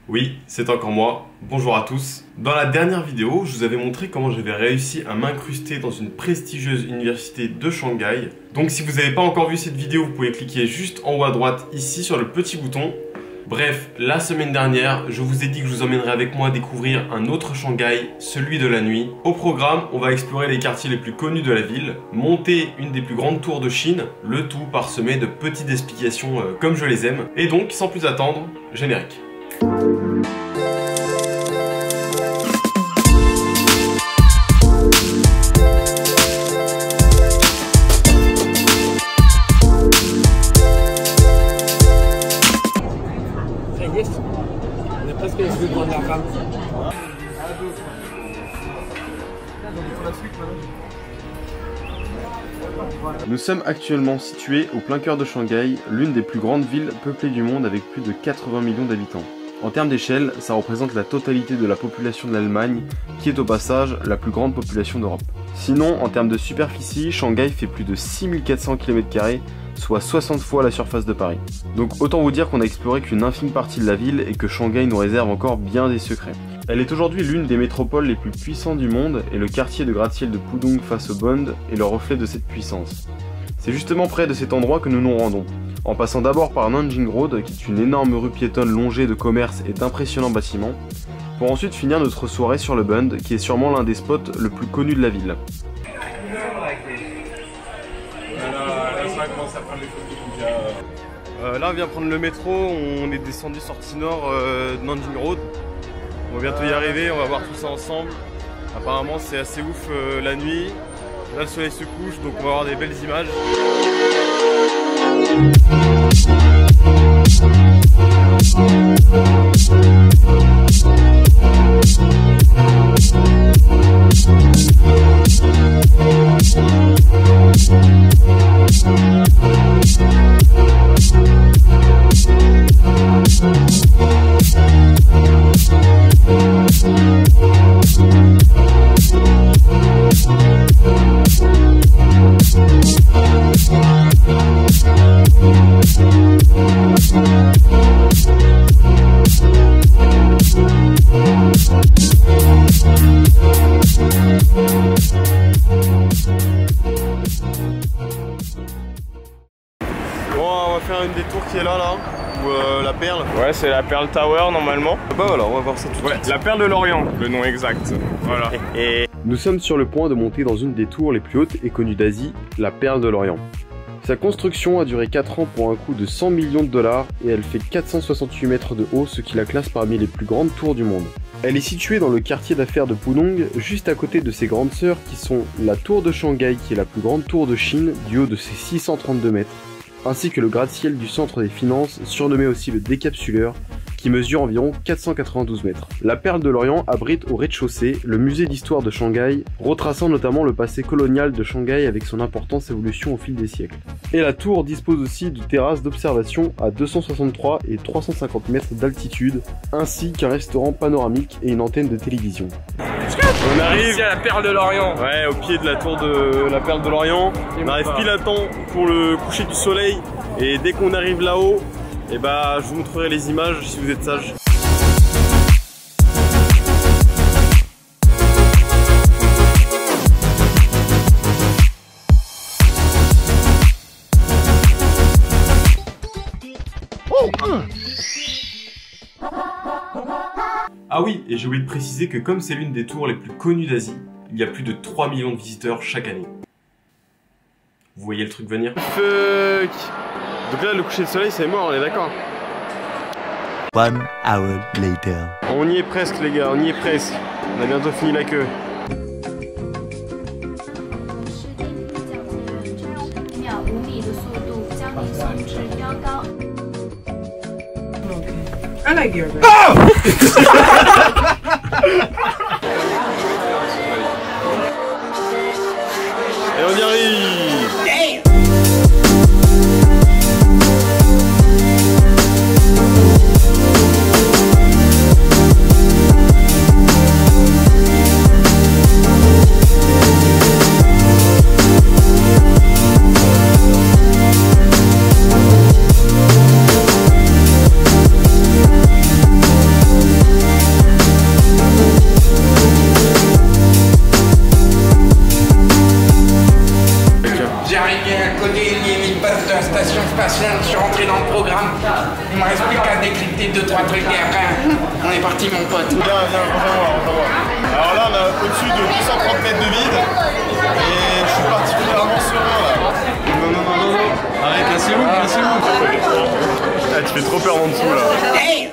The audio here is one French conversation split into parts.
Oui, c'est encore moi. Bonjour à tous. Dans la dernière vidéo, je vous avais montré comment j'avais réussi à m'incruster dans une prestigieuse université de Shanghai. Donc si vous n'avez pas encore vu cette vidéo, vous pouvez cliquer juste en haut à droite ici sur le petit bouton. Bref, la semaine dernière, je vous ai dit que je vous emmènerais avec moi découvrir un autre Shanghai, celui de la nuit. Au programme, on va explorer les quartiers les plus connus de la ville, monter une des plus grandes tours de Chine, le tout parsemé de petites explications comme je les aime. Et donc, sans plus attendre, générique. Nous sommes actuellement situés au plein cœur de Shanghai, l'une des plus grandes villes peuplées du monde avec plus de 80 millions d'habitants. En termes d'échelle, ça représente la totalité de la population de l'Allemagne, qui est au passage la plus grande population d'Europe. Sinon, en termes de superficie, Shanghai fait plus de 6400 km², soit 60 fois la surface de Paris. Donc autant vous dire qu'on a exploré qu'une infime partie de la ville et que Shanghai nous réserve encore bien des secrets. Elle est aujourd'hui l'une des métropoles les plus puissantes du monde et le quartier de gratte-ciel de Pudong face au Bund est le reflet de cette puissance. C'est justement près de cet endroit que nous nous rendons, en passant d'abord par Nanjing Road, qui est une énorme rue piétonne longée de commerces et d'impressionnants bâtiments, pour ensuite finir notre soirée sur le Bund, qui est sûrement l'un des spots le plus connus de la ville. Là on vient prendre le métro, on est descendu sortie nord de Nanjing Road. On va bientôt y arriver, on va voir tout ça ensemble. Apparemment c'est assez ouf la nuit. Là le soleil se couche donc on va avoir des belles images. On va faire une des tours qui est là, ou la perle. Ouais, c'est la Pearl Tower normalement. Bah voilà, on va voir ça tout de suite. La perle de l'Orient, le nom exact. Voilà. Nous sommes sur le point de monter dans une des tours les plus hautes et connues d'Asie, la perle de l'Orient. Sa construction a duré 4 ans pour un coût de 100 millions de dollars et elle fait 468 mètres de haut, ce qui la classe parmi les plus grandes tours du monde. Elle est située dans le quartier d'affaires de Pudong, juste à côté de ses grandes sœurs qui sont la tour de Shanghai qui est la plus grande tour de Chine du haut de ses 632 mètres, ainsi que le gratte-ciel du centre des finances, surnommé aussi le décapsuleur, qui mesure environ 492 mètres. La perle de l'Orient abrite au rez-de-chaussée le musée d'histoire de Shanghai, retraçant notamment le passé colonial de Shanghai avec son importante évolution au fil des siècles. Et la tour dispose aussi de terrasses d'observation à 263 et 350 mètres d'altitude, ainsi qu'un restaurant panoramique et une antenne de télévision. On arrive ici à la perle de l'Orient. Ouais, au pied de la tour de la perle de l'Orient. On arrive pile à temps pour le coucher du soleil. Et dès qu'on arrive là-haut, et bah, je vous montrerai les images si vous êtes sages. Ah oui, et j'ai oublié de préciser que comme c'est l'une des tours les plus connues d'Asie, il y a plus de 3 millions de visiteurs chaque année. Vous voyez le truc venir? Fuck! Donc là, le coucher de soleil, c'est mort, on est d'accord? 1 hour later. On y est presque, les gars, on y est presque. On a bientôt fini la queue. I like yours. Et on y arrive! puis après, on est parti, mon pote. Viens, rejoins-moi. Alors là, on a au-dessus de 230 mètres de vide. Et je suis particulièrement serein là. Non. Arrête, cassez-vous. Ah, tu fais trop peur en dessous là. Hey!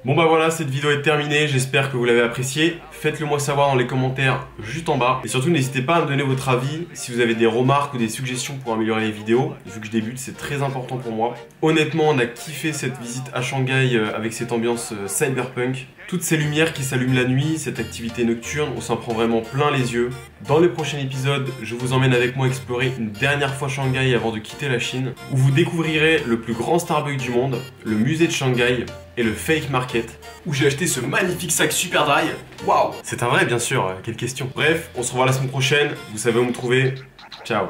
Bon bah voilà, cette vidéo est terminée, j'espère que vous l'avez appréciée. Faites-le moi savoir dans les commentaires juste en bas. Et surtout n'hésitez pas à me donner votre avis, si vous avez des remarques ou des suggestions pour améliorer les vidéos. Vu que je débute, c'est très important pour moi. Honnêtement, on a kiffé cette visite à Shanghai avec cette ambiance cyberpunk. Toutes ces lumières qui s'allument la nuit, cette activité nocturne, on s'en prend vraiment plein les yeux. Dans le prochain épisode, je vous emmène avec moi explorer une dernière fois Shanghai avant de quitter la Chine, où vous découvrirez le plus grand Starbucks du monde, le musée de Shanghai et le Fake Market, où j'ai acheté ce magnifique sac Super Dry. Waouh! C'est un vrai, bien sûr, quelle question. Bref, on se revoit la semaine prochaine, vous savez où me trouver. Ciao!